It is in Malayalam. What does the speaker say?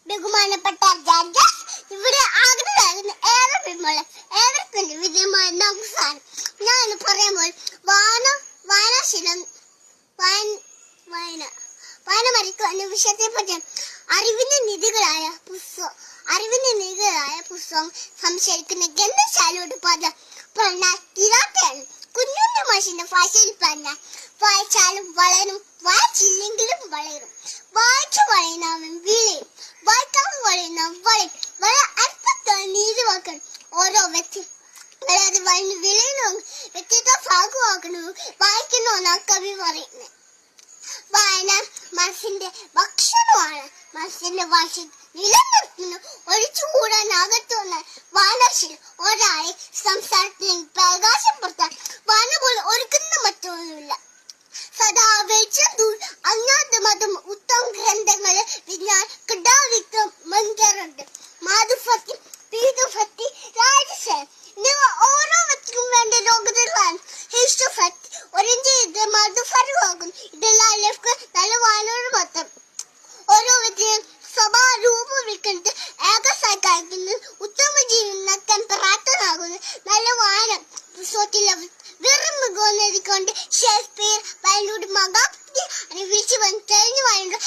ബഹുമാനപ്പെട്ട ജഡ്ജസ്, ഇവിടെ ആഗ്രഹമാകുന്ന ഏവർക്കും വിധമായ നമസ്കാരം. ഞാൻ പറയാൻ വായന മരിക്കുക എന്ന വിഷയത്തെ പറ്റി അറിവിന്റെ നിധികളായ പുസ്തകം സംശയിക്കുന്ന ഗന്ധശാലയോട് പറഞ്ഞാൽ തീരാത്തയാണ്. കുഞ്ഞുണ്ണി മാഷിന്റെ ഭാഷയിൽ പറഞ്ഞാൽ വായിച്ചാലും വളരും, വായിച്ചില്ലെങ്കിലും വളരും. വായിച്ചു വളയുന്നവൻ വീഴയും, വായിക്കാതെ വളയുന്നവൻ വളയും. വളരെ അല്പത്തോളം നീതിവാക്കണം ഓരോ വ്യക്തി. അതായത് വളർന്ന് വിളയണം, വ്യക്തിത്വ ഭാഗമാക്കണം, വായിക്കണമെന്നാണ് കവി പറയുന്നത്. വായന മനസ്സിന്റെ ഭക്ഷണമാണ്. മനസ്സിന്റെ ഭാഷ നിലനിർത്തുന്നു, ഒഴിച്ചുകൂടാനാകത്തുന്ന വായനാശീലം ഒരാളെ സംസാരത്തിൽ പ്രകാശപ്പെടുത്താൻ വായന പോലെ ഒരുക്കുന്ന മറ്റൊന്നുമില്ല. സദാ അജ്ഞാത മതം, ഉത്തമ ഗ്രന്ഥങ്ങള്, വിജ്ഞാൻ, കടാവിക്രം, മന്ത്രണ്ട്, മാധുഭക്തി, പീഠഭക്തി, രാജസേന എന്നിവ ഓരോ വ്യക്തിക്കും വേണ്ട രോഗത്തിലാണ്. ഹിഷ്ടഭക്തി ഒരിഞ്ച് മധുഫലമാകുന്നു. ഇതെല്ലാം നല്ല വായനയോട് മൊത്തം ഓരോ വ്യക്തിയും സ്വഭാവരൂപം വിൽക്കുന്നത്, ഏകസായിക്കുന്നത്, ഉത്തമ ജീവിതം നക്കാൻ പ്രാപ്തനാകുന്നത് നല്ല വായന. പുസ്തകത്തിലെ വെറും മികവുന്നതിക്കൊണ്ട് ഷേക്സ്പിയർ വായനയുടെ മഹാഭക്തി അനുഭവിച്ചു കഴിഞ്ഞു വായനയുടെ